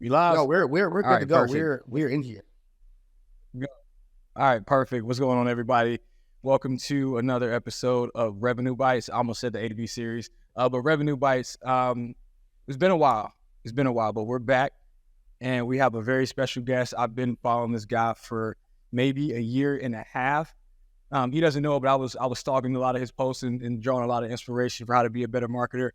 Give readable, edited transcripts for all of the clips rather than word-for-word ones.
You live? No, we're All good to right, go. perfect. We're in here. Go- All right, perfect. What's going on, everybody? Welcome to another episode of Revenue Bites. I almost said the A to B series, but Revenue Bites. It's been a while. But we're back, and we have a very special guest. I've been following this guy for maybe a year and a half. He doesn't know, but I was stalking a lot of his posts and drawing a lot of inspiration for how to be a better marketer.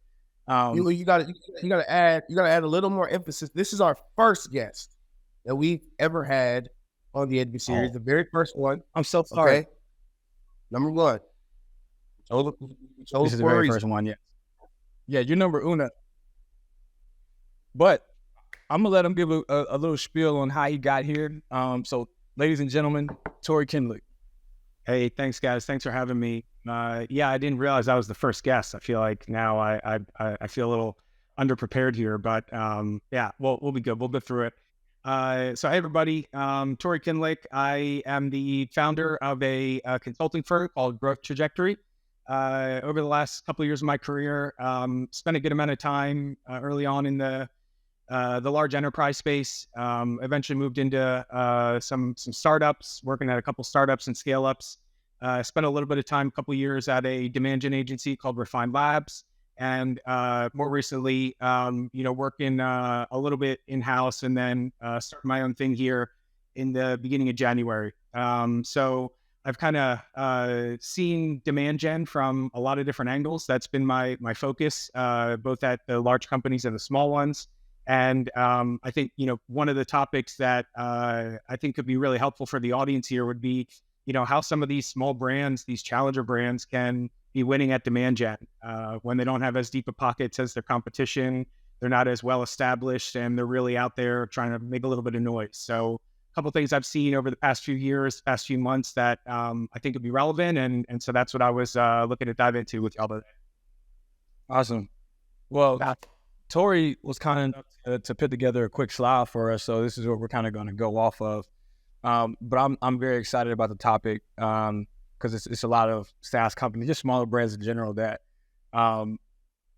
You got to add a little more emphasis. This is our first guest that we've ever had on the NB series, the very first one. I'm so sorry. Okay, number one. This is the very first one, yeah. Yeah, you're number uno. But I'm gonna let him give a little spiel on how he got here. So, ladies and gentlemen, Tory Kindlick. Hey, thanks, guys. Thanks for having me. Yeah, I didn't realize I was the first guest. I feel like now I feel a little underprepared here, but yeah, we'll be good. We'll get through it. So, hey, everybody. Tory Kindlick. I am the founder of a consulting firm called Growth Trajectory. Over the last couple of years of my career, spent a good amount of time early on in the large enterprise space. Eventually moved into some startups, working at a couple startups and scale ups. Spent a little bit of time, a couple of years at a demand gen agency called Refined Labs, and more recently, working a little bit in house, and then started my own thing here in the beginning of January. So I've kind of seen demand gen from a lot of different angles. That's been my focus, both at the large companies and the small ones. And I think, one of the topics that I think could be really helpful for the audience here would be, how some of these small brands, these challenger brands, can be winning at demand gen when they don't have as deep a pockets as their competition. They're not as well established, and they're really out there trying to make a little bit of noise. So a couple of things I've seen over the past few years, past few months that I think would be relevant. And so that's what I was looking to dive into with y'all today. Awesome. Well, Tory was kind of to put together a quick slide for us, so this is what we're kind of going to go off of. But I'm very excited about the topic because it's a lot of SaaS companies, just smaller brands in general, that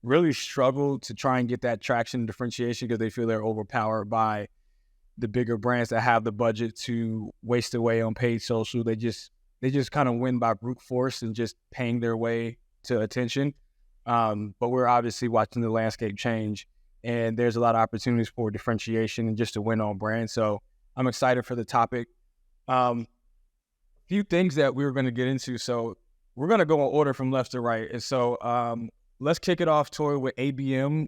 really struggle to try and get that traction and differentiation because they feel they're overpowered by the bigger brands that have the budget to waste away on paid social. They just kind of win by brute force and just paying their way to attention. But we're obviously watching the landscape change, and there's a lot of opportunities for differentiation and just to win on brand. So I'm excited for the topic. Few things that we were going to get into. So we're going to go in order from left to right. And so let's kick it off, Tory, with ABM.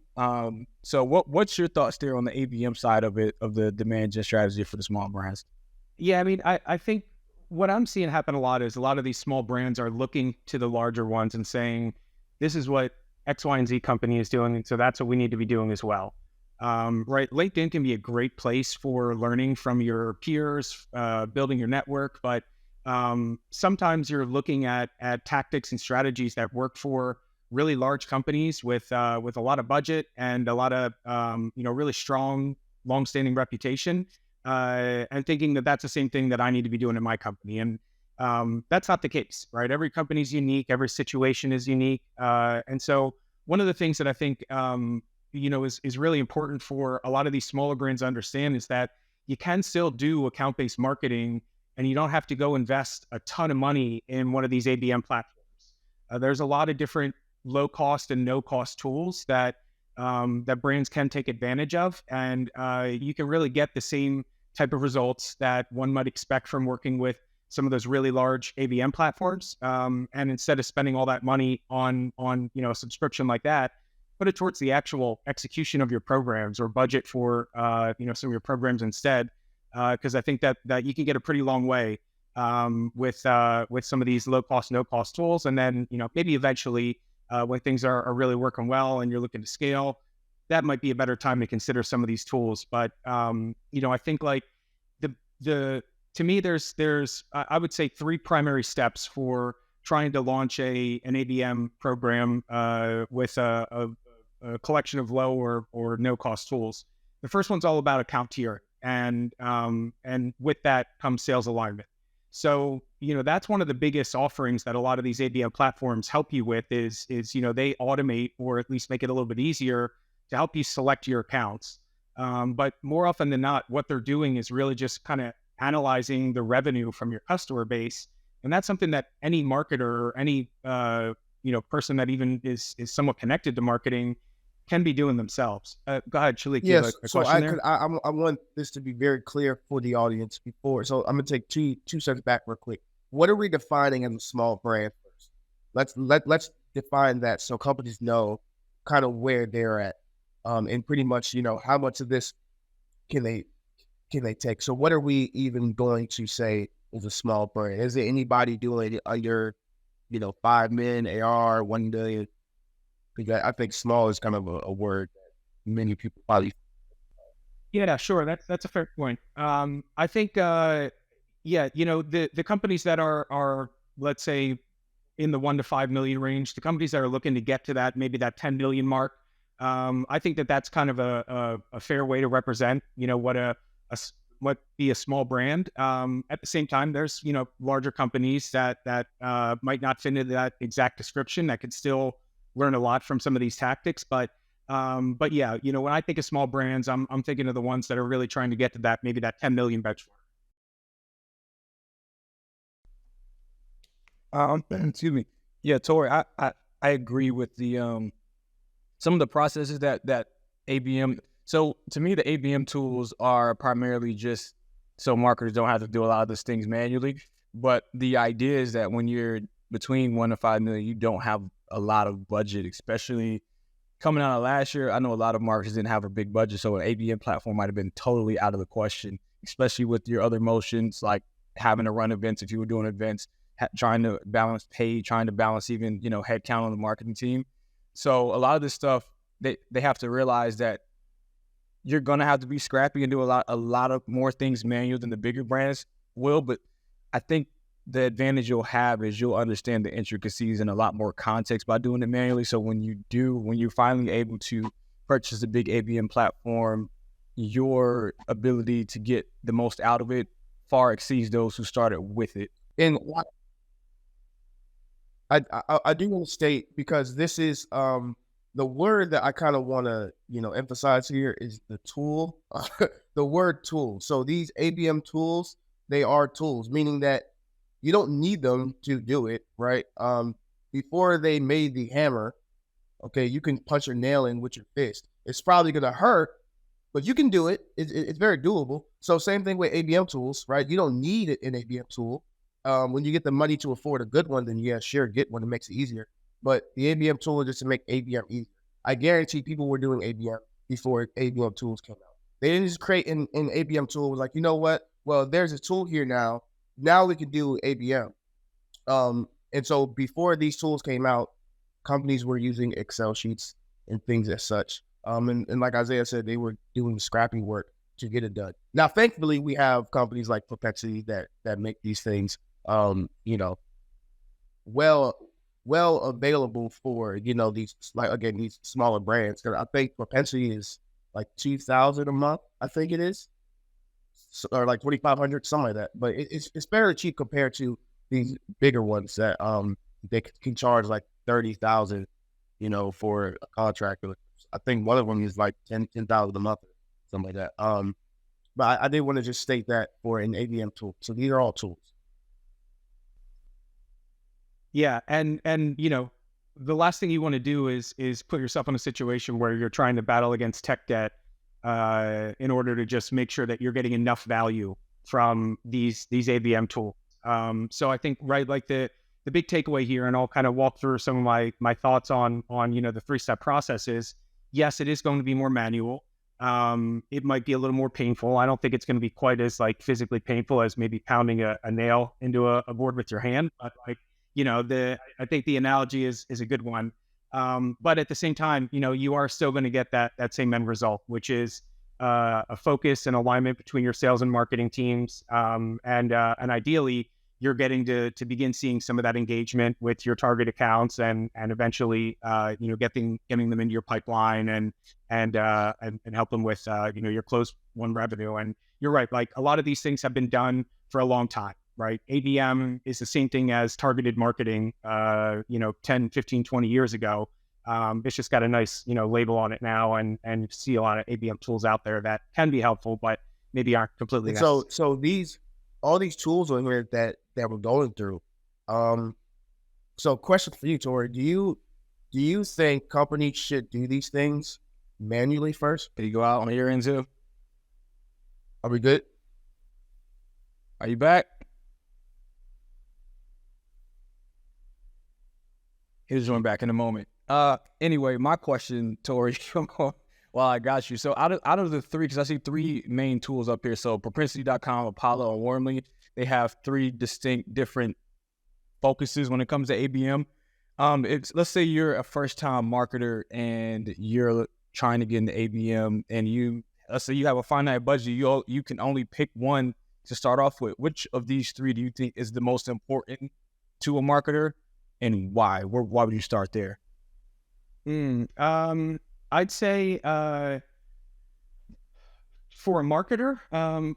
So what's your thoughts there on the ABM side of it, of the demand gen strategy for the small brands? Yeah, I mean, I think what I'm seeing happen a lot is a lot of these small brands are looking to the larger ones and saying, this is what X, Y, and Z company is doing, and so that's what we need to be doing as well. Right? LinkedIn can be a great place for learning from your peers, building your network, but sometimes you're looking at tactics and strategies that work for really large companies with a lot of budget and a lot of really strong, long-standing reputation, and thinking that that's the same thing that I need to be doing in my company. And that's not the case, right? Every company is unique. Every situation is unique. And so one of the things that I think, is really important for a lot of these smaller brands to understand is that you can still do account-based marketing, and you don't have to go invest a ton of money in one of these ABM platforms. There's a lot of different low-cost and no-cost tools that brands can take advantage of. And you can really get the same type of results that one might expect from working with some of those really large ABM platforms. And instead of spending all that money on a subscription like that, put it towards the actual execution of your programs, or budget for some of your programs instead. Because I think that you can get a pretty long way with some of these low cost, no cost tools. And then maybe eventually when things are really working well and you're looking to scale, that might be a better time to consider some of these tools. But I think like to me, there's I would say 3 primary steps for trying to launch an ABM program with a collection of low or no cost tools. The first one's all about account tiering, and with that comes sales alignment. So that's one of the biggest offerings that a lot of these ABM platforms help you with is they automate, or at least make it a little bit easier to help you select your accounts. But more often than not, what they're doing is really just kind of analyzing the revenue from your customer base. And that's something that any marketer or any person that even is somewhat connected to marketing can be doing themselves. Go ahead, Shalik. You have Yes, a so question there? I want this to be very clear for the audience before. So I'm gonna take two steps back real quick. What are we defining as a small brand first? Let's define that so companies know kind of where they're at, and pretty much how much of this can they take. So what are we even going to say is a small brand? Is there anybody doing it under 5 million AR, 1 million? Because I think small is kind of a word that many people probably. Yeah, sure. That's a fair point. I think, the companies that are let's say in the 1 to 5 million range, the companies that are looking to get to that, maybe that 10 million mark. I think that's kind of a fair way to represent, what be a small brand. At the same time, there's, larger companies that might not fit into that exact description that could still learn a lot from some of these tactics. But yeah, when I think of small brands, I'm thinking of the ones that are really trying to get to that, maybe that 10 million benchmark. Excuse me. Yeah, Tori, I agree with the some of the processes that ABM. So to me, the ABM tools are primarily just so marketers don't have to do a lot of these things manually. But the idea is that when you're between 1 to 5 million, you don't have a lot of budget, especially coming out of last year. I know a lot of marketers didn't have a big budget, so an ABM platform might have been totally out of the question, especially with your other motions like having to run events if you were doing events, trying to balance pay, trying to balance even headcount on the marketing team. So a lot of this stuff, they have to realize that you're gonna have to be scrappy and do a lot of more things manual than the bigger brands will. But I think the advantage you'll have is you'll understand the intricacies and a lot more context by doing it manually. So when you're finally able to purchase a big ABM platform, your ability to get the most out of it far exceeds those who started with it. And I do want to state, because this is the word that I kind of want to emphasize here is the tool, the word tool. So these ABM tools, they are tools, meaning that you don't need them to do it, right? Before they made the hammer, okay, you can punch a nail in with your fist. It's probably gonna hurt, but you can do it. It's very doable. So same thing with ABM tools, right? You don't need an ABM tool. When you get the money to afford a good one, then yeah, sure, get one. It makes it easier. But the ABM tool is just to make ABM easier. I guarantee people were doing ABM before ABM tools came out. They didn't just create an ABM tool. Was like, you know what? Well, there's a tool here now. Now we can do ABM. And so before these tools came out, companies were using Excel sheets and things as such. And like Isaiah said, they were doing scrappy work to get it done. Now, thankfully, we have companies like Propensity that make these things, well available for these these smaller brands. I think Propensity is like $2,000 a month. I think it is, or like 2,500, something like that. But it's fairly cheap compared to these bigger ones that they can charge like 30,000, for a contractor. I think one of them is like 10,000 a month, something like that. But I did want to just state that for an ABM tool. So these are all tools. Yeah, and the last thing you want to do is put yourself in a situation where you're trying to battle against tech debt in order to just make sure that you're getting enough value from these ABM tools. So I think, right, like the big takeaway here, and I'll kind of walk through some of my thoughts on the 3-step process is, yes, it is going to be more manual. It might be a little more painful. I don't think it's going to be quite as like physically painful as maybe pounding a nail into a board with your hand. But like, I think the analogy is a good one. But at the same time, you are still going to get that same end result, which is a focus and alignment between your sales and marketing teams. And ideally, you're getting to begin seeing some of that engagement with your target accounts and eventually, getting them into your pipeline and help them with, your close one revenue. And you're right. Like a lot of these things have been done for a long time, right? ABM is the same thing as targeted marketing, 10, 15, 20 years ago. It's just got a nice, label on it now, and you see a lot of ABM tools out there that can be helpful, but maybe aren't completely necessary. So all these tools on here that we're going through. So question for you, Tory, do you think companies should do these things manually first? Did you go out on your end too? Are we good? Are you back? He'll join back in a moment. Anyway, my question, Tory, well, I got you. So out of the three, because I see three main tools up here. So propensity.com, Apollo, and Warmly, they have three distinct different focuses when it comes to ABM. Let's say you're a first-time marketer and you're trying to get into ABM, and let's say you have a finite budget, you can only pick one to start off with. Which of these three do you think is the most important to a marketer, and why? Why would you start there? I'd say for a marketer,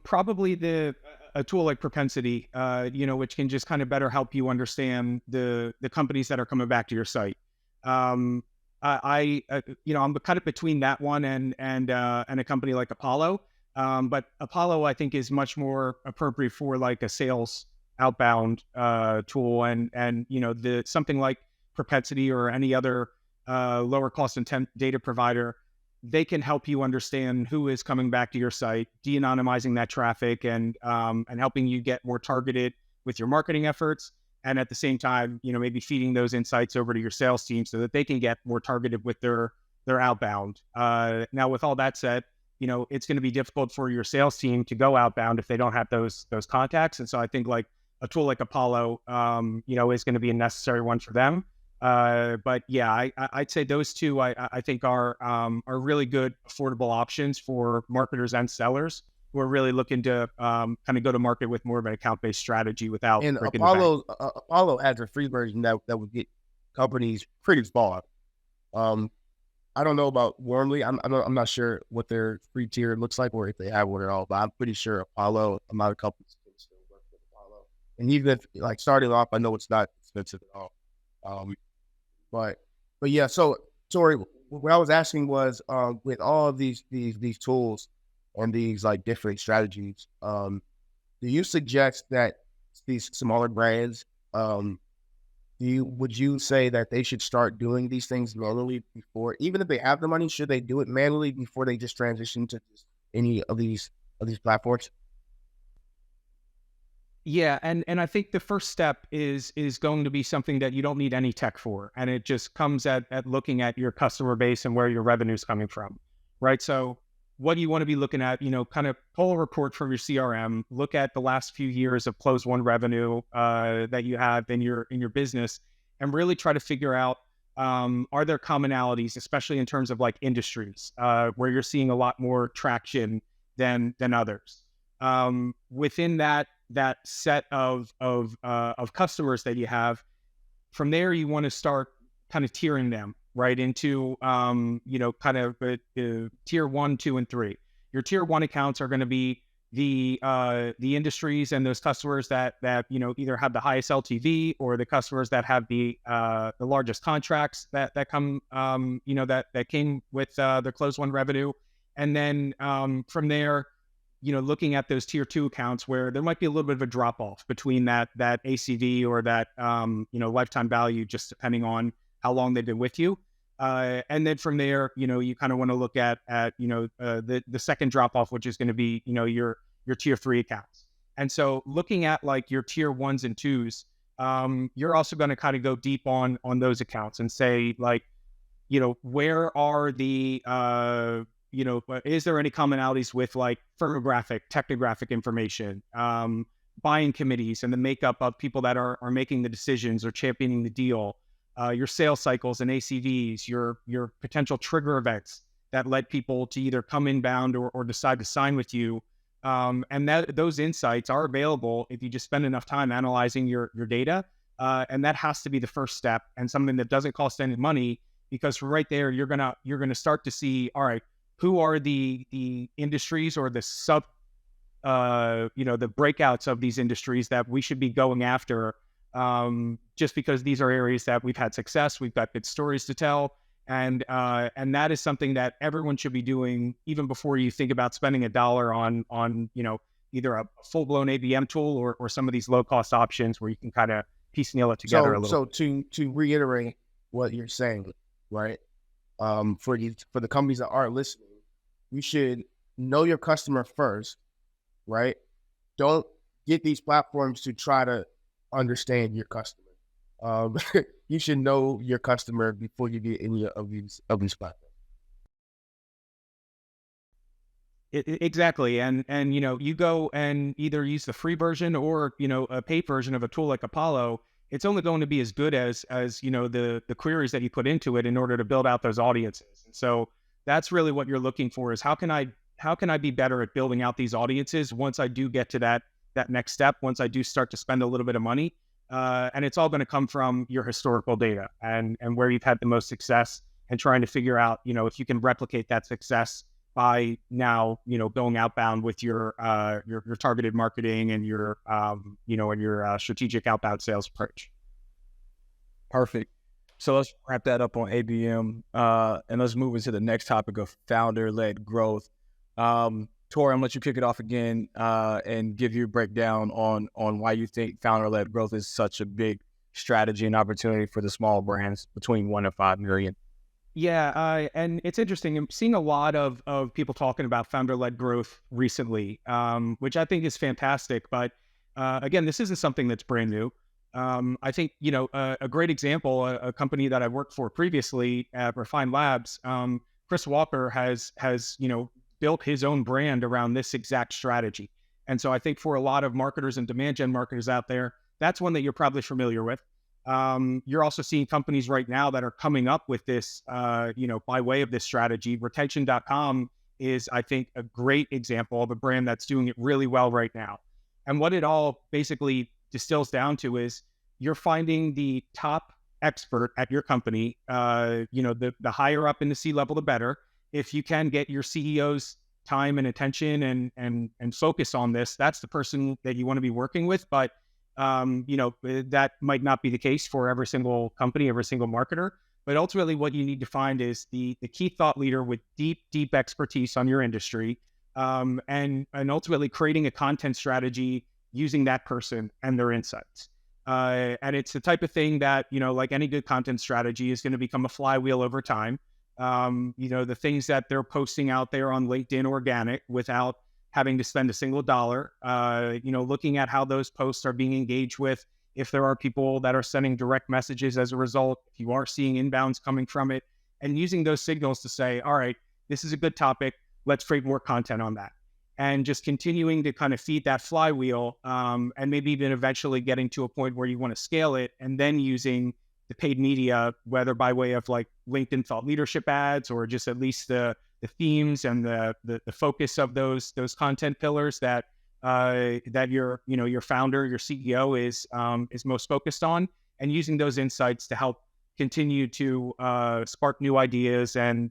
probably a tool like Propensity, which can just kind of better help you understand the companies that are coming back to your site. I'm kind of between that one and a company like Apollo. But Apollo, I think, is much more appropriate for like a sales outbound tool, and something like Propensity or any other lower cost intent data provider. They can help you understand who is coming back to your site, de-anonymizing that traffic, and helping you get more targeted with your marketing efforts. And at the same time, maybe feeding those insights over to your sales team so that they can get more targeted with their outbound. Now, with all that said, it's going to be difficult for your sales team to go outbound if they don't have those contacts. And so I think like a tool like Apollo, is going to be a necessary one for them. But yeah, I'd say those two I think are really good, affordable options for marketers and sellers who are really looking to kind of go to market with more of an account-based strategy without. And Apollo has a free version that would get companies pretty small. I don't know about Warmly. I'm not sure what their free tier looks like or if they have one at all. But I'm pretty sure Apollo, a lot of companies can still work with Apollo. And even if like starting off, I know it's not expensive at all. But yeah, so Tory, what I was asking was, with all of these tools and these like different strategies, do you suggest that these smaller brands, would you say that they should start doing these things manually before, even if they have the money, should they do it manually before they just transition to any of these platforms? Yeah, and I think the first step is going to be something that you don't need any tech for, and it just comes at looking at your customer base and where your revenue is coming from, right? So what do you want to be looking at? Kind of pull a report from your CRM, look at the last few years of closed won revenue that you have in your business, and really try to figure out, are there commonalities, especially in terms of like industries, where you're seeing a lot more traction than others. Within that set of customers that you have, from there you want to start kind of tiering them right into kind of tier 1, 2, and 3. Your tier 1 accounts are going to be the industries and those customers that either have the highest LTV or the customers that have the largest contracts that come that came with their closed won revenue. And then from there, looking at those tier 2 accounts where there might be a little bit of a drop off between that ACV or that lifetime value, just depending on how long they've been with you. And then from there, you kind of want to look at the second drop off, which is going to be your tier 3 accounts. And so looking at like your tier 1s and 2s, you're also going to kind of go deep on those accounts and say like, where are the is there any commonalities with like firmographic, technographic information, buying committees and the makeup of people that are making the decisions or championing the deal, your sales cycles and ACVs, your potential trigger events that led people to either come inbound or decide to sign with you. And those insights are available if you just spend enough time analyzing your data. And that has to be the first step, and something that doesn't cost any money, because from right there, you're gonna start to see, all right, who are the industries or the sub, the breakouts of these industries that we should be going after, just because these are areas that we've had success, we've got good stories to tell, And that is something that everyone should be doing even before you think about spending $1 on either a full blown ABM tool or some of these low cost options where you can kind of piecemeal it together a little. So to reiterate what you're saying, right? For the companies that are listening, you should know your customer first, right? Don't get these platforms to try to understand your customer. You should know your customer before you get any of these platforms. Exactly. And you go and either use the free version or, a paid version of a tool like Apollo. It's only going to be as good as the queries that you put into it in order to build out those audiences. And so that's really what you're looking for, is how can I be better at building out these audiences once I do get to that next step, once I do start to spend a little bit of money. And it's all going to come from your historical data and where you've had the most success, and trying to figure out, if you can replicate that success by now, going outbound with your targeted marketing and your strategic outbound sales approach. Perfect. So let's wrap that up on ABM, and let's move into the next topic of founder-led growth. Tory, I'm gonna let you kick it off again and give your breakdown on why you think founder-led growth is such a big strategy and opportunity for the small brands between 1 and 5 million. Yeah, and it's interesting. I'm seeing a lot of people talking about founder-led growth recently, which I think is fantastic. But again, this isn't something that's brand new. I think, a great example, a company that I worked for previously at Refined Labs, Chris Walker has built his own brand around this exact strategy. And so I think for a lot of marketers and demand gen marketers out there, that's one that you're probably familiar with. You're also seeing companies right now that are coming up with this, by way of this strategy. Retention.com is, I think, a great example of a brand that's doing it really well right now. And what it all basically distills down to is you're finding the top expert at your company, the higher up in the C-level, the better. If you can get your CEO's time and attention and focus on this, that's the person that you want to be working with. But that might not be the case for every single company, every single marketer. But ultimately, what you need to find is the key thought leader with deep expertise on your industry, and ultimately creating a content strategy using that person and their insights. And it's the type of thing that, like any good content strategy, is going to become a flywheel over time. The things that they're posting out there on LinkedIn organic without having to spend a single dollar, looking at how those posts are being engaged with, if there are people that are sending direct messages as a result, if you are seeing inbounds coming from it, and using those signals to say, all right, this is a good topic, let's create more content on that. And just continuing to kind of feed that flywheel, and maybe even eventually getting to a point where you want to scale it, and then using the paid media, whether by way of like LinkedIn thought leadership ads, or just at least the themes and the focus of those content pillars that your founder, your CEO is most focused on, and using those insights to help continue to spark new ideas and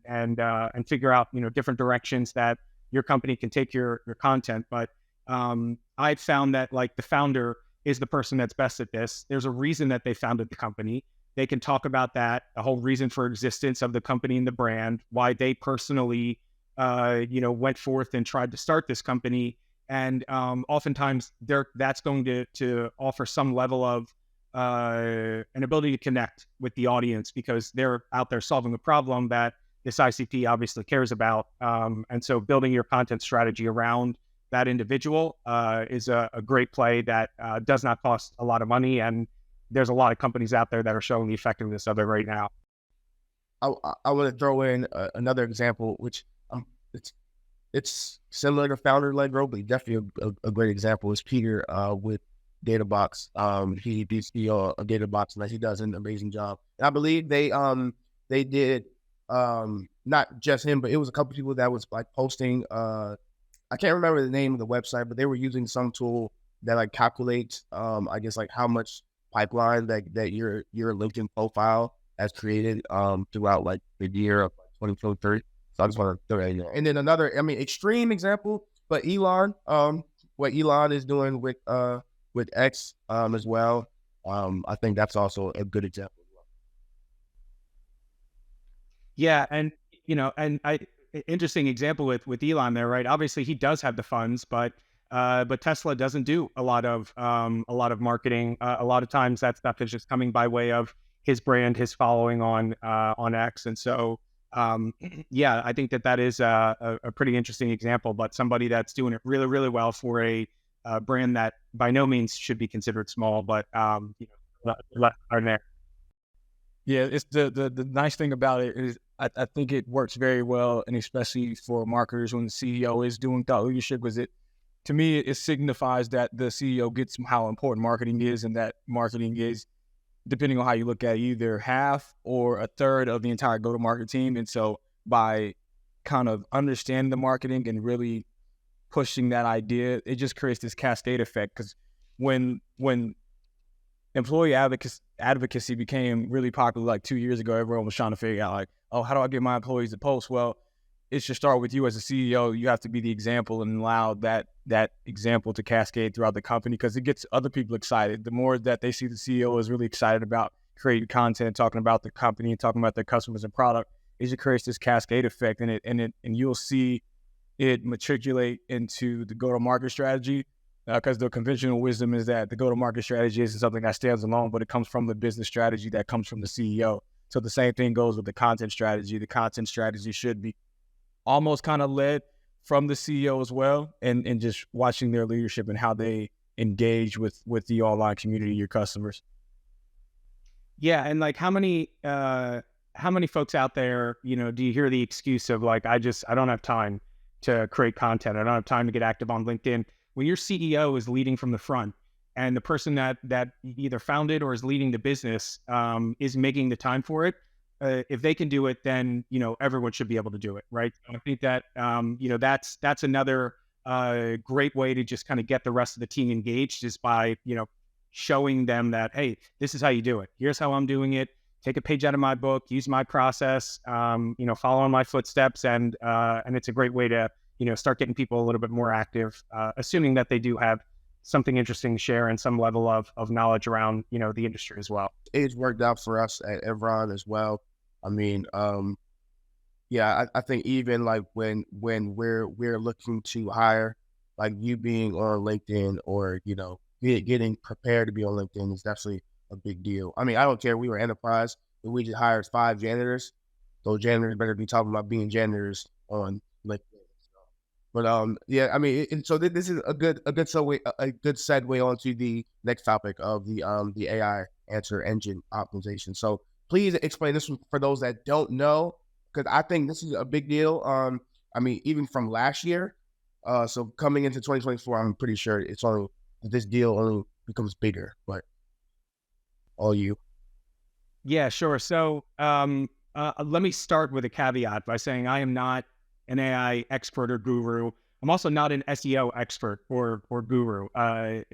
figure out different directions that your company can take your content. But I've found that like the founder is the person that's best at this. There's a reason that they founded the company. They can talk about that, the whole reason for existence of the company and the brand, why they personally, went forth and tried to start this company. And oftentimes that's going to offer some level of an ability to connect with the audience, because they're out there solving a problem that this ICP obviously cares about. And so building your content strategy around that individual is a great play that does not cost a lot of money. And there's a lot of companies out there that are showing the effectiveness of it right now. I want to throw in another example, which it's similar to founder-led growth, but definitely a great example is Peter with DataBox. He is CEO of DataBox, and he does an amazing job. And I believe they did not just him, but it was a couple people that was like posting. I can't remember the name of the website, but they were using some tool that like calculates, I guess, like how much pipeline that your LinkedIn profile has created throughout like the year of 2023. So I just want to throw that in there. And then another, extreme example, but Elon, what Elon is doing with X as well. I think that's also a good example. Yeah, and interesting example with Elon there, right? Obviously, he does have the funds, but Tesla doesn't do a lot of marketing. A lot of times, that stuff is just coming by way of his brand, his following on X, and so yeah, I think that is a pretty interesting example. But somebody that's doing it really, really well for a brand that by no means should be considered small, but are there. Yeah, it's the nice thing about it is I think it works very well, and especially for marketers when the CEO is doing thought leadership, because to me it signifies that the CEO gets how important marketing is, and that marketing is, depending on how you look at it, either half or a third of the entire go-to-market team. And so by kind of understanding the marketing and really pushing that idea, it just creates this cascade effect. Because when employee advocacy became really popular like 2 years ago, everyone was trying to figure out like, oh, how do I get my employees to post? Well, it should start with you as a CEO. You have to be the example and allow that example to cascade throughout the company, because it gets other people excited. The more that they see the CEO is really excited about creating content, talking about the company and talking about their customers and product, it just creates this cascade effect, and you'll see it matriculate into the go-to-market strategy. Because the conventional wisdom is that the go-to-market strategy isn't something that stands alone, but it comes from the business strategy that comes from the CEO. So the same thing goes with the content strategy. The content strategy should be almost kind of led from the CEO as well, and just watching their leadership and how they engage with the online community, your customers. Yeah, and like how many folks out there, do you hear the excuse of like, I don't have time to create content. I don't have time to get active on LinkedIn. When your CEO is leading from the front, and the person that either founded or is leading the business is making the time for it, if they can do it, then everyone should be able to do it, right? So I think that that's another great way to just kind of get the rest of the team engaged, is by showing them that, hey, this is how you do it. Here's how I'm doing it. Take a page out of my book, use my process, follow in my footsteps, and it's a great way to start getting people a little bit more active, assuming that they do have something interesting to share and some level of knowledge around, the industry as well. It's worked out for us at Evron as well. I mean, yeah, I think even like when we're looking to hire, like you being on LinkedIn or, getting prepared to be on LinkedIn is definitely a big deal. I mean, I don't care. We were enterprise, but we just hired 5 janitors. Those janitors better be talking about being janitors on LinkedIn. But yeah, I mean, so this is a good segue onto the next topic of the AI answer engine optimization. So please explain this for those that don't know, because I think this is a big deal. I mean, even from last year. So coming into 2024, I'm pretty sure this deal only becomes bigger. But all you. Yeah, sure. So let me start with a caveat by saying I am not an AI expert or guru. I'm also not an SEO expert or guru.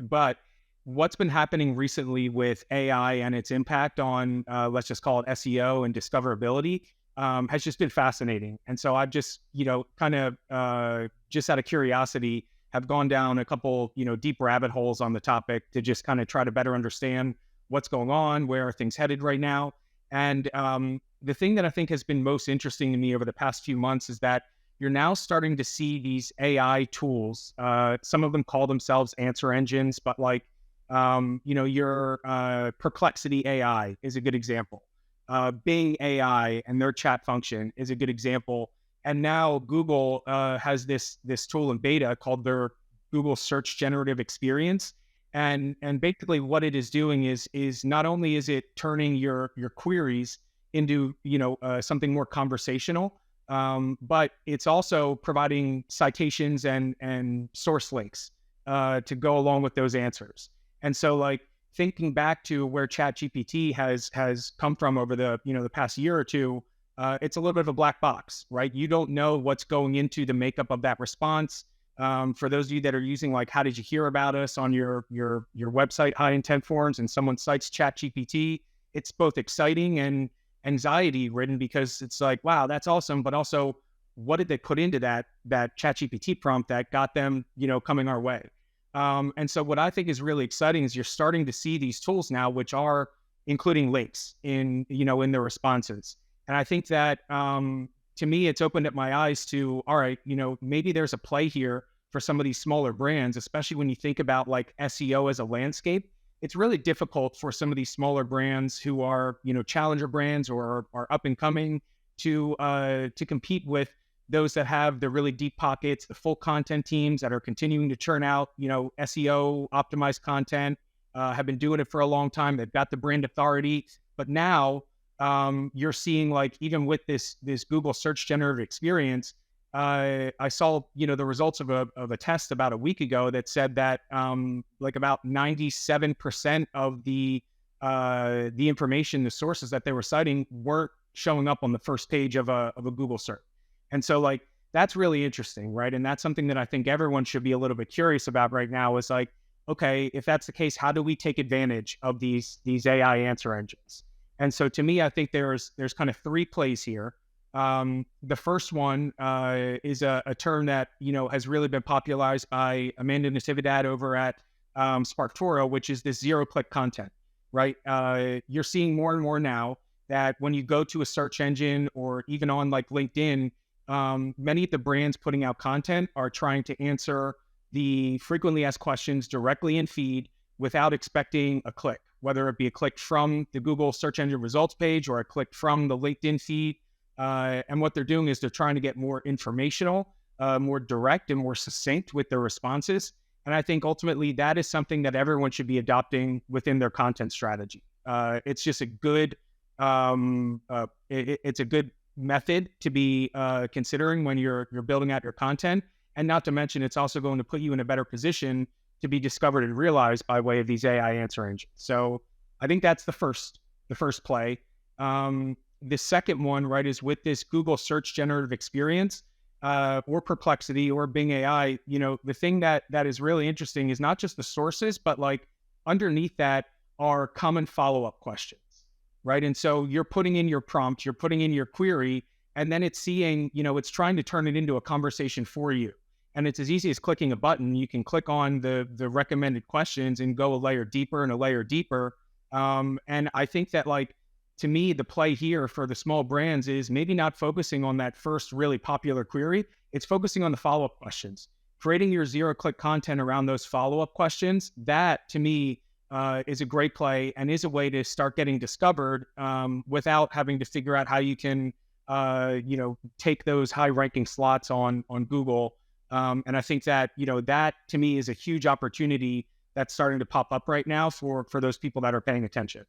But what's been happening recently with AI and its impact on, let's just call it SEO and discoverability, has just been fascinating. And so I've just, kind of just out of curiosity, have gone down a couple, deep rabbit holes on the topic to just kind of try to better understand what's going on, where are things headed right now. And the thing that I think has been most interesting to me over the past few months is that you're now starting to see these AI tools. Some of them call themselves answer engines, but like, your Perplexity AI is a good example. Bing AI and their chat function is a good example. And now Google has this tool in beta called their Google Search Generative Experience. And basically what it is doing is not only is it turning your queries into, something more conversational, but it's also providing citations and source links to go along with those answers. And so like thinking back to where ChatGPT has come from over the, the past year or two, it's a little bit of a black box, right? You don't know what's going into the makeup of that response. For those of you that are using like, how did you hear about us on your website, high intent forums, and someone cites ChatGPT, it's both exciting and anxiety ridden, because it's like, wow, that's awesome. But also, what did they put into that ChatGPT prompt that got them, coming our way? And so what I think is really exciting is you're starting to see these tools now, which are including links in, in their responses. And I think that to me, it's opened up my eyes to, all right, maybe there's a play here for some of these smaller brands, especially when you think about like SEO as a landscape. It's really difficult for some of these smaller brands who are, challenger brands or are up and coming to compete with those that have the really deep pockets, the full content teams that are continuing to churn out, SEO optimized content, have been doing it for a long time. They've got the brand authority, but now you're seeing like, even with this Google search generative experience, I saw, the results of a test about a week ago that said that like about 97% of the information, the sources that they were citing weren't showing up on the first page of a Google search. And so like, that's really interesting, right? And that's something that I think everyone should be a little bit curious about right now is like, okay, if that's the case, how do we take advantage of these AI answer engines? And so to me, I think there's kind of three plays here. The first one is a term that, has really been popularized by Amanda Natividad over at SparkToro, which is this zero-click content, right? You're seeing more and more now that when you go to a search engine or even on like LinkedIn, many of the brands putting out content are trying to answer the frequently asked questions directly in feed without expecting a click, whether it be a click from the Google search engine results page or a click from the LinkedIn feed. And what they're doing is they're trying to get more informational, more direct and more succinct with their responses. And I think ultimately that is something that everyone should be adopting within their content strategy. It's just a good, it's a good method to be considering when you're building out your content. And not to mention, it's also going to put you in a better position to be discovered and realized by way of these AI answer engines. So I think that's the first play. The second one, right, is with this Google search generative experience or Perplexity or Bing AI, the thing that is really interesting is not just the sources, but like underneath that are common follow-up questions, right? And so you're putting in your prompt, you're putting in your query, and then it's seeing, it's trying to turn it into a conversation for you. And it's as easy as clicking a button. You can click on the recommended questions and go a layer deeper and a layer deeper. And I think that like, to me, the play here for the small brands is maybe not focusing on that first really popular query. It's focusing on the follow-up questions, creating your zero-click content around those follow-up questions. That to me is a great play and is a way to start getting discovered without having to figure out how you can, take those high-ranking slots on Google. And I think that, that to me is a huge opportunity that's starting to pop up right now for those people that are paying attention.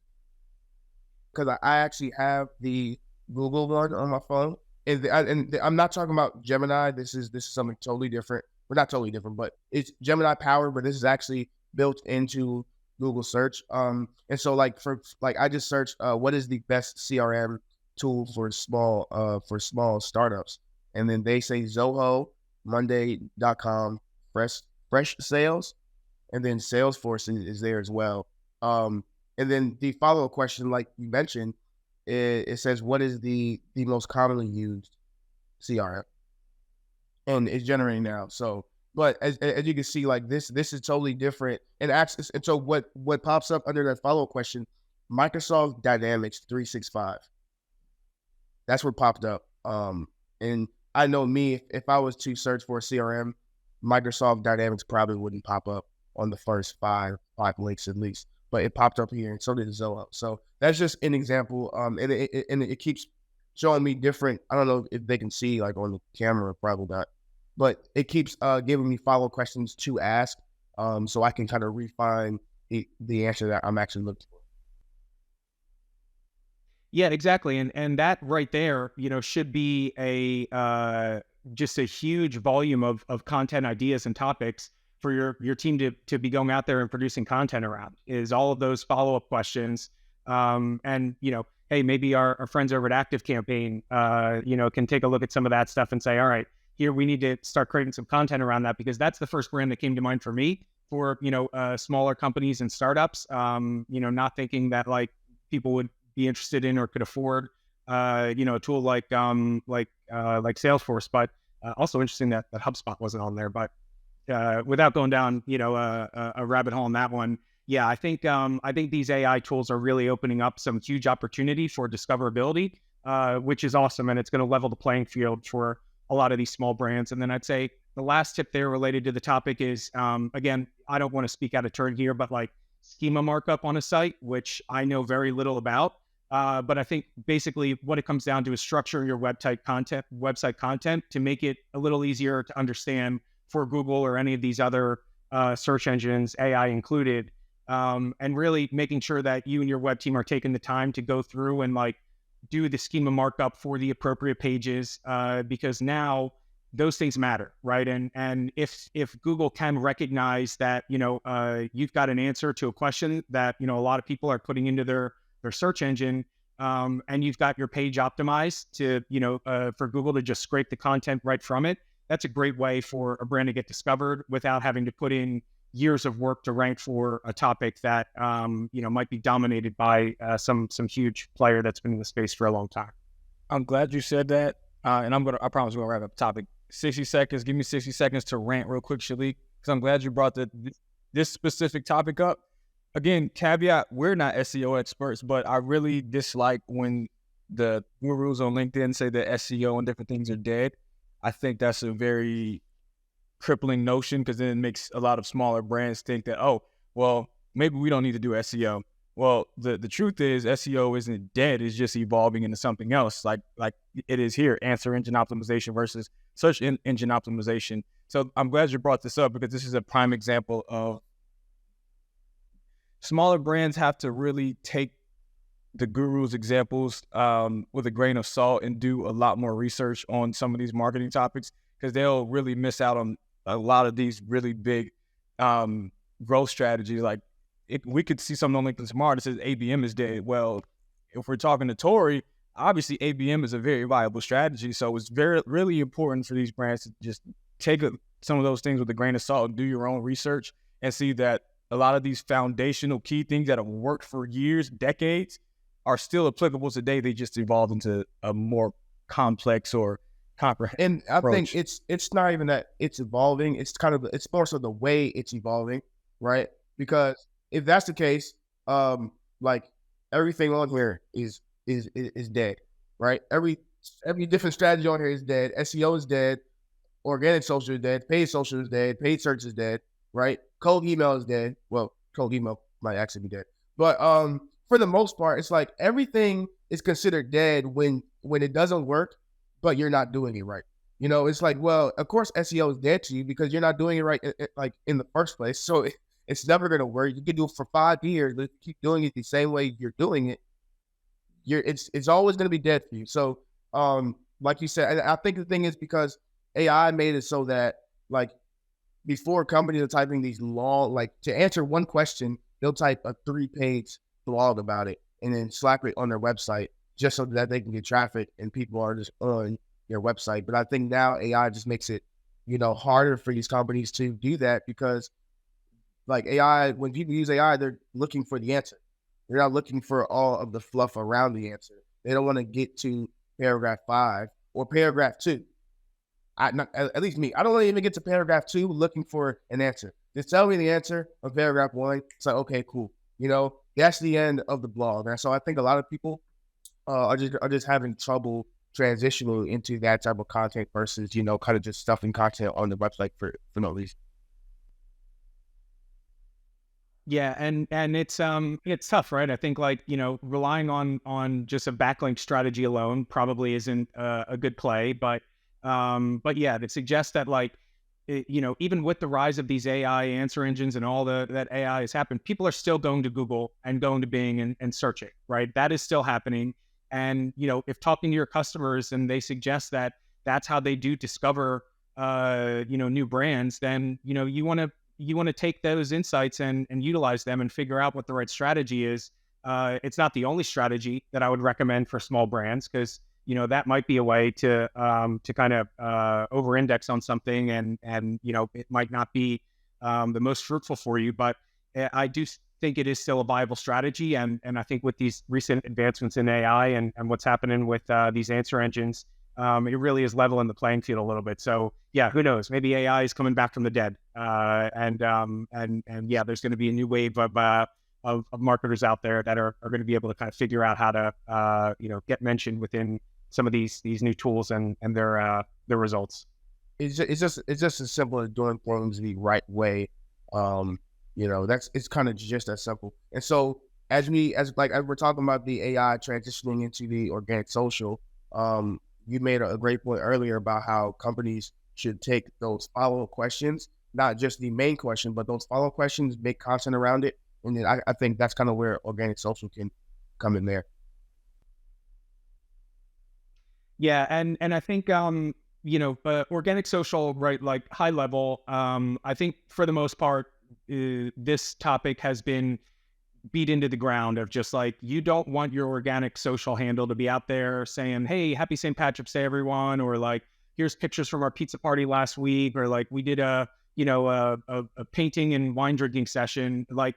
Because I actually have the Google one on my phone, and I'm not talking about Gemini. This is something totally different. Well, not totally different, but it's Gemini powered, but this is actually built into Google search. And so I just searched what is the best CRM tool for small startups, and then they say Zoho, Monday.com, fresh sales, and then Salesforce is there as well. And then the follow-up question, like you mentioned, it says, what is the most commonly used CRM? And it's generating now. So, but as you can see, like this is totally different. And so what pops up under that follow-up question, Microsoft Dynamics 365. That's what popped up. And I know me, if I was to search for a CRM, Microsoft Dynamics probably wouldn't pop up on the first five links at least. But it popped up here, and so did Zoho. So that's just an example. And it keeps showing me different. I don't know if they can see like on the camera, probably not. But it keeps giving me follow questions to ask, so I can kind of refine the answer that I'm actually looking for. Yeah, exactly. And that right there, should be just a huge volume of content ideas and topics for your team to be going out there and producing content around, is all of those follow-up questions. And, hey, maybe our friends over at Active Campaign, can take a look at some of that stuff and say, all right, here we need to start creating some content around that, because that's the first brand that came to mind for me for, smaller companies and startups, not thinking that like people would be interested in or could afford, a tool like Salesforce, but also interesting that HubSpot wasn't on there. But without going down, a rabbit hole on that one, yeah, I think these AI tools are really opening up some huge opportunity for discoverability. which is awesome. And it's going to level the playing field for a lot of these small brands. And then I'd say the last tip there related to the topic is, again, I don't want to speak out of turn here, but like schema markup on a site, which I know very little about. But I think basically what it comes down to is structuring your website content to make it a little easier to understand for Google or any of these other search engines, AI included, and really making sure that you and your web team are taking the time to go through and like do the schema markup for the appropriate pages, because now those things matter, right? And if Google can recognize that, you've got an answer to a question that, a lot of people are putting into their search engine, and you've got your page optimized to, for Google to just scrape the content right from it, that's a great way for a brand to get discovered without having to put in years of work to rank for a topic that, might be dominated by some huge player that's been in the space for a long time. I'm glad you said that. And I promise we're going to wrap up the topic. 60 seconds. Give me 60 seconds to rant real quick, Shalik, because I'm glad you brought this specific topic up. Again, caveat, we're not SEO experts, but I really dislike when the gurus on LinkedIn say that SEO and different things are dead. I think that's a very crippling notion, because then it makes a lot of smaller brands think that, oh, well, maybe we don't need to do SEO. Well, the truth is SEO isn't dead. It's just evolving into something else, like it is here, answer engine optimization versus search engine optimization. So I'm glad you brought this up, because this is a prime example of smaller brands have to really take the gurus' examples with a grain of salt and do a lot more research on some of these marketing topics, because they'll really miss out on a lot of these really big growth strategies. Like we could see something on LinkedIn tomorrow that says ABM is dead. Well, if we're talking to Tory, obviously ABM is a very viable strategy. So it's really important for these brands to just take some of those things with a grain of salt and do your own research and see that a lot of these foundational key things that have worked for years, decades, are still applicable today. They just evolved into a more complex or comprehensive And I approach. think it's not even that it's evolving. It's more so the way it's evolving, right? Because if that's the case, like everything on here is dead, right? Every different strategy on here is dead. SEO is dead. Organic social is dead. Paid social is dead. Paid search is dead, right? Cold email is dead. Well, cold email might actually be dead, but for the most part, it's like everything is considered dead when it doesn't work, but you're not doing it right. It's like, well, of course SEO is dead to you because you're not doing it right, like in the first place. So it's never going to work. You can do it for 5 years, but if you keep doing it the same way you're doing it, it's always going to be dead for you. So, like you said, I think the thing is because AI made it so that like before companies are typing these long, like to answer one question, they'll type a 3-page blog about it and then slap it on their website just so that they can get traffic and people are just on their website. But I think now AI just makes it, harder for these companies to do that because like AI, when people use AI, they're looking for the answer. They're not looking for all of the fluff around the answer. They don't want to get to paragraph 5 or paragraph 2. At least me, I don't want to even get to paragraph 2 looking for an answer. Just tell me the answer of paragraph 1. It's like, okay, cool. That's the end of the blog. And so I think a lot of people are just having trouble transitioning into that type of content versus, kind of just stuffing content on the website for no reason. Yeah, and it's tough, right? I think relying on just a backlink strategy alone probably isn't a good play, but yeah, to suggest that even with the rise of these AI answer engines and all that AI has happened, people are still going to Google and going to Bing and searching, right? That is still happening. And, if talking to your customers and they suggest that that's how they do discover, new brands, then, you want to take those insights and utilize them and figure out what the right strategy is. It's not the only strategy that I would recommend for small brands because, that might be a way to kind of over-index on something and it might not be the most fruitful for you. But I do think it is still a viable strategy. And I think with these recent advancements in AI and what's happening with these answer engines, it really is leveling the playing field a little bit. So yeah, who knows? Maybe AI is coming back from the dead. And yeah, there's going to be a new wave of of marketers out there that are going to be able to kind of figure out how to, get mentioned within some of these new tools and their results. It's just as simple as doing things the right way. It's kind of just that simple. And so as we're talking about the AI transitioning into the organic social, you made a great point earlier about how companies should take those follow-up questions, not just the main question, but those follow-up questions, make content around it. And then I think that's kind of where organic social can come in there. Yeah. And I think, organic social, right, like high level, I think for the most part, this topic has been beat into the ground of just like, you don't want your organic social handle to be out there saying, hey, happy St. Patrick's Day, everyone. Or like, here's pictures from our pizza party last week. Or like, we did a painting and wine drinking session. Like,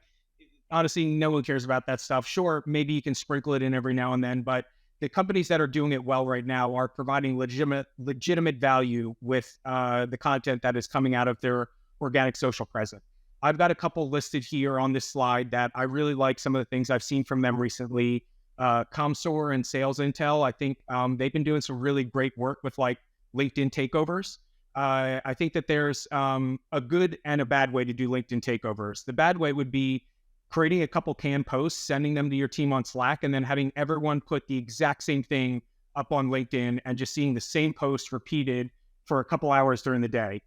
honestly, no one cares about that stuff. Sure, maybe you can sprinkle it in every now and then, but the companies that are doing it well right now are providing legitimate value with the content that is coming out of their organic social presence. I've got a couple listed here on this slide that I really like some of the things I've seen from them recently. Comstor and Sales Intel, I think they've been doing some really great work with like LinkedIn takeovers. I think that there's a good and a bad way to do LinkedIn takeovers. The bad way would be creating a couple canned posts, sending them to your team on Slack, and then having everyone put the exact same thing up on LinkedIn and just seeing the same post repeated for a couple hours during the day.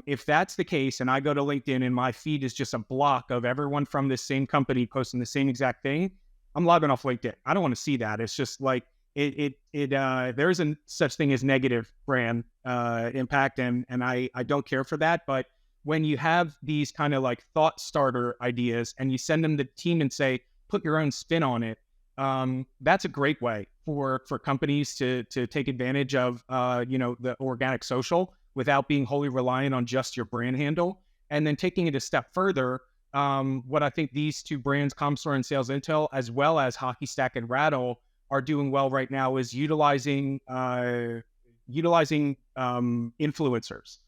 If that's the case, and I go to LinkedIn and my feed is just a block of everyone from this same company posting the same exact thing, I'm logging off LinkedIn. I don't want to see that. It's just like there isn't such thing as negative brand impact, and I don't care for that. But when you have these kind of like thought starter ideas and you send them to the team and say, put your own spin on it, that's a great way for companies to take advantage of, the organic social without being wholly reliant on just your brand handle. And then taking it a step further, what I think these two brands, Comstor and Sales Intel, as well as Hockey Stack and Rattle, are doing well right now is utilizing influencers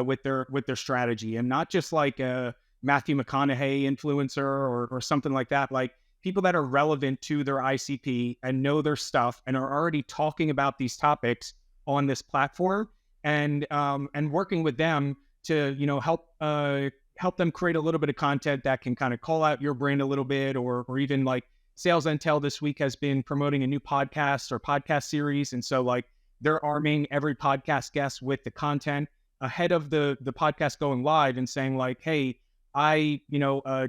with their strategy, and not just like a Matthew McConaughey influencer or something like that. Like people that are relevant to their ICP and know their stuff and are already talking about these topics on this platform, and working with them to help them create a little bit of content that can kind of call out your brand a little bit, or even like Sales Intel this week has been promoting a new podcast or podcast series, and so like they're arming every podcast guest with the content ahead of the podcast going live and saying like, hey, I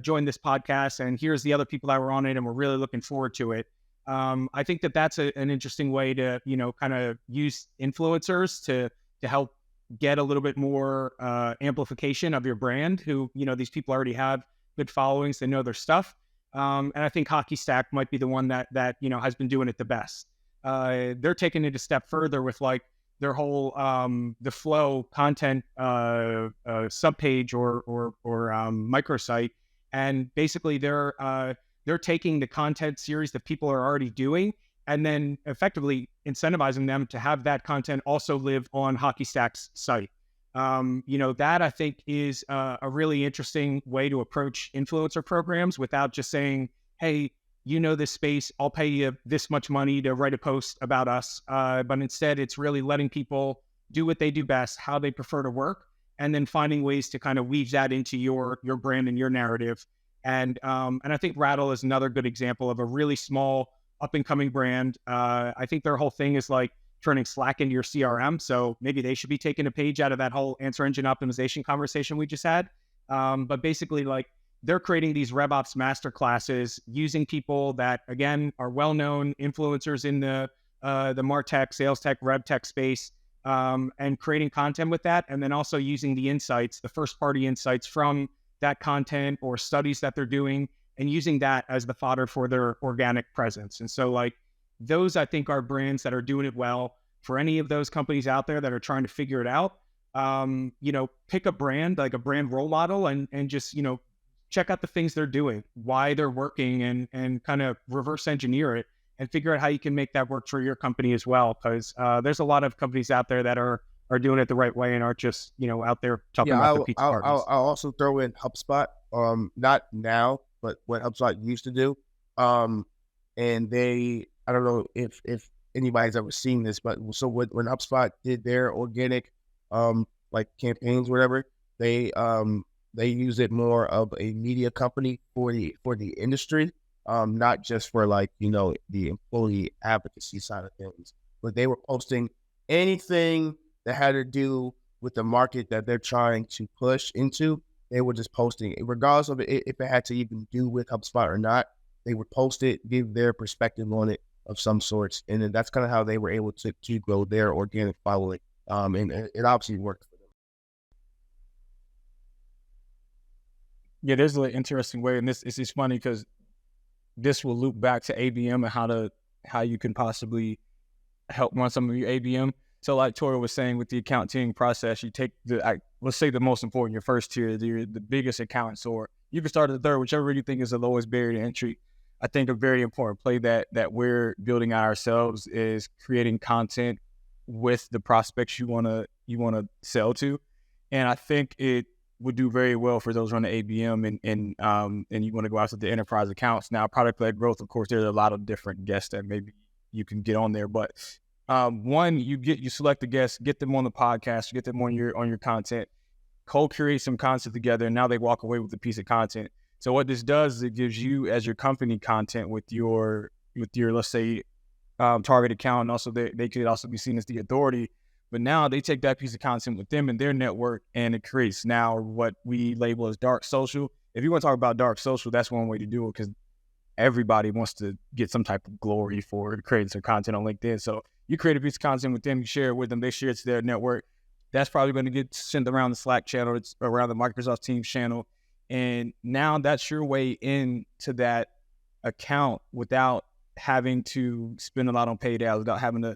joined this podcast and here's the other people that were on it and we're really looking forward to it. I think that that's an interesting way to kind of use influencers to help get a little bit more amplification of your brand, who these people already have good followings, they know their stuff. And I think Hockey Stack might be the one that has been doing it the best. They're taking it a step further with like their whole the Flow content subpage or microsite, and basically they're taking the content series that people are already doing and then effectively incentivizing them to have that content also live on Hockey Stack's site. That I think is a really interesting way to approach influencer programs without just saying, hey, this space, I'll pay you this much money to write a post about us. But instead, it's really letting people do what they do best, how they prefer to work, and then finding ways to kind of weave that into your brand and your narrative. And I think Rattle is another good example of a really small up and coming brand. I think their whole thing is like turning Slack into your CRM. So maybe they should be taking a page out of that whole answer engine optimization conversation we just had. But basically, like, they're creating these RevOps masterclasses using people that, again, are well-known influencers in the MarTech, sales tech, rev tech space, and creating content with that. And then also using the insights, the first-party insights from that content or studies that they're doing, and using that as the fodder for their organic presence. And so, like, those, I think, are brands that are doing it well. For any of those companies out there that are trying to figure it out, pick a brand, like a brand role model, and just, check out the things they're doing, why they're working, and kind of reverse engineer it and figure out how you can make that work for your company as well. Because there's a lot of companies out there that are doing it the right way and aren't just, out there talking about the pizza parties. I'll also throw in HubSpot. Not now, but what HubSpot used to do. And I don't know if anybody's ever seen this, but so when HubSpot did their organic, like campaigns, whatever, they use it more of a media company for the industry, not just for like, the employee advocacy side of things, but they were posting anything that had to do with the market that they're trying to push into. They were just posting it, regardless of it, if it had to even do with HubSpot or not. They would post it, give their perspective on it of some sorts, and then that's kind of how they were able to grow their organic following. And it obviously worked for them. Yeah, there's an interesting way, and this is funny because this will loop back to ABM and how you can possibly help run some of your ABM. So like Tory was saying with the account teaming process, you take let's say the most important, your first tier, the biggest accounts, or you can start at the third, whichever you think is the lowest barrier to entry. I think a very important play that we're building out ourselves is creating content with the prospects you wanna sell to. And I think it would do very well for those running ABM and you want to go after the enterprise accounts. Now, product-led growth, of course, there's a lot of different guests that maybe you can get on there, but one, you select the guests, get them on the podcast, get them on your content, co-create some content together, and now they walk away with a piece of content. So what this does is it gives you as your company content with your let's say target account, and also they could also be seen as the authority. But now they take that piece of content with them and their network, and it creates now what we label as dark social. If you want to talk about dark social, that's one way to do it, because everybody wants to get some type of glory for creating some content on LinkedIn. So you create a piece of content with them, you share it with them, they share it to their network. That's probably going to get sent around the Slack channel, it's around the Microsoft Teams channel. And now that's your way into that account without having to spend a lot on paid ads, without having to,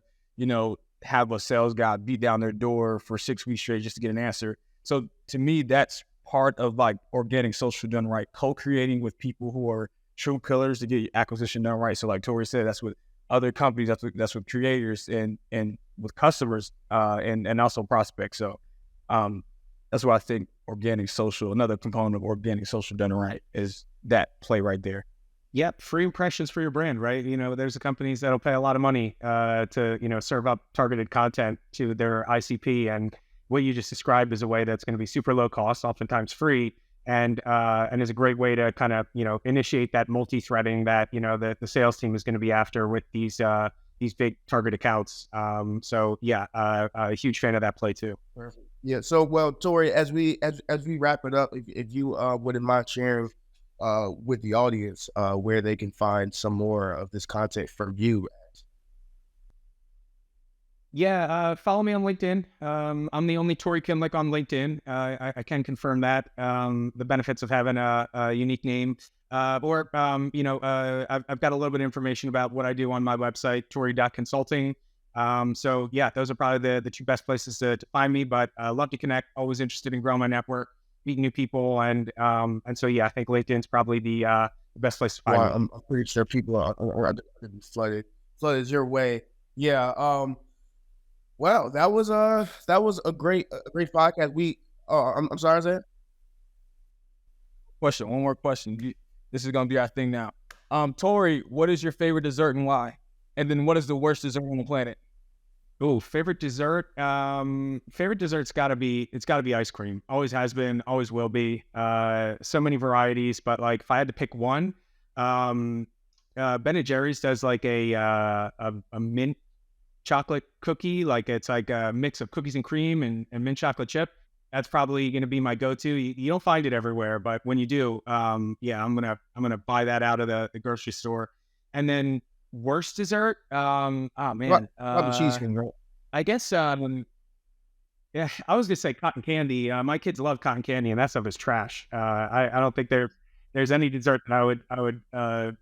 have a sales guy beat down their door for 6 weeks straight just to get an answer. So to me, that's part of like organic social done right, co-creating with people who are true pillars to get your acquisition done right. So like Tory said, that's with other companies, that's with creators and with customers and also prospects. So that's why I think organic social, another component of organic social done right, is that play right there. Yep, free impressions for your brand, right? There's companies that'll pay a lot of money to, serve up targeted content to their ICP, and what you just described is a way that's going to be super low cost, oftentimes free, and is a great way to kind of, initiate that multi-threading that, the sales team is going to be after with these big target accounts. So yeah, a huge fan of that play too. Perfect. Yeah. So, well, Tory, as we wrap it up, if you wouldn't mind sharing with the audience where they can find some more of this content from you. Yeah, follow me on LinkedIn. I'm the only Tory Kindlick on LinkedIn. I can confirm that. The benefits of having a unique name. I've got a little bit of information about what I do on my website, tory.consulting. So yeah, those are probably the two best places to find me, but I love to connect, always interested in growing my network, meet new people. And so, yeah, I think LinkedIn's probably the best place to find me. I'm pretty sure people are flooded your way. Yeah. Well, that was a great podcast. I'm sorry, Zach. Question. One more question. This is going to be our thing now. Tory, what is your favorite dessert and why? And then what is the worst dessert on the planet? Oh, favorite dessert. Favorite dessert's gotta be ice cream. Always has been, always will be. So many varieties, but like if I had to pick one, Ben & Jerry's does like a mint chocolate cookie. Like it's like a mix of cookies and cream and mint chocolate chip. That's probably going to be my go-to. You don't find it everywhere, but when you do, yeah, I'm gonna buy that out of the grocery store. And then worst dessert? Probably cheesecake, right? I guess, yeah, I was gonna say cotton candy. My kids love cotton candy, and that stuff is trash. I don't think there's any dessert that I would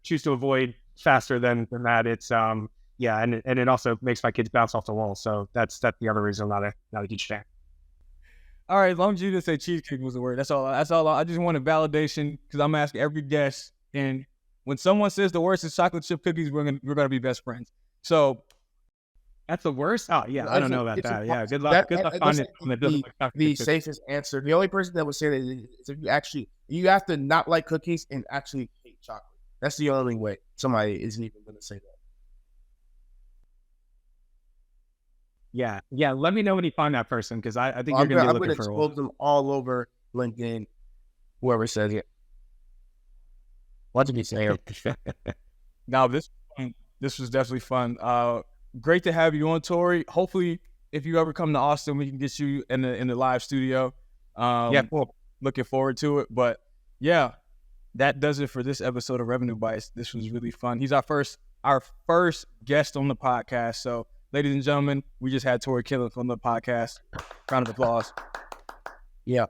choose to avoid faster than that. It's yeah, and it also makes my kids bounce off the wall. So that's the other reason I'm not a huge fan. All right, as long as you didn't say cheesecake was the word, that's all. I just wanted validation because I'm asking every guest, and when someone says the worst is chocolate chip cookies, we're gonna be best friends. So That's the worst. Oh yeah, I don't know about that. Yeah, good luck. Good luck That's finding someone that doesn't like chocolate the cookies. safest answer. The only person that would say that is if you have to not like cookies and actually hate chocolate. That's the only way somebody isn't even going to say that. Yeah. Let me know when you find that person because I think I'm you're going to be going looking to for a while. expose them all over LinkedIn. Whoever says it. What did you say? Now this was definitely fun. Great to have you on, Tory. Hopefully, if you ever come to Austin, we can get you in the live studio. Yeah, cool. Looking forward to it. But yeah, that does it for this episode of Revenue Bites. This was really fun. He's our first guest on the podcast. So, ladies and gentlemen, we just had Tory Kindlick on the podcast. Round of applause. Yeah.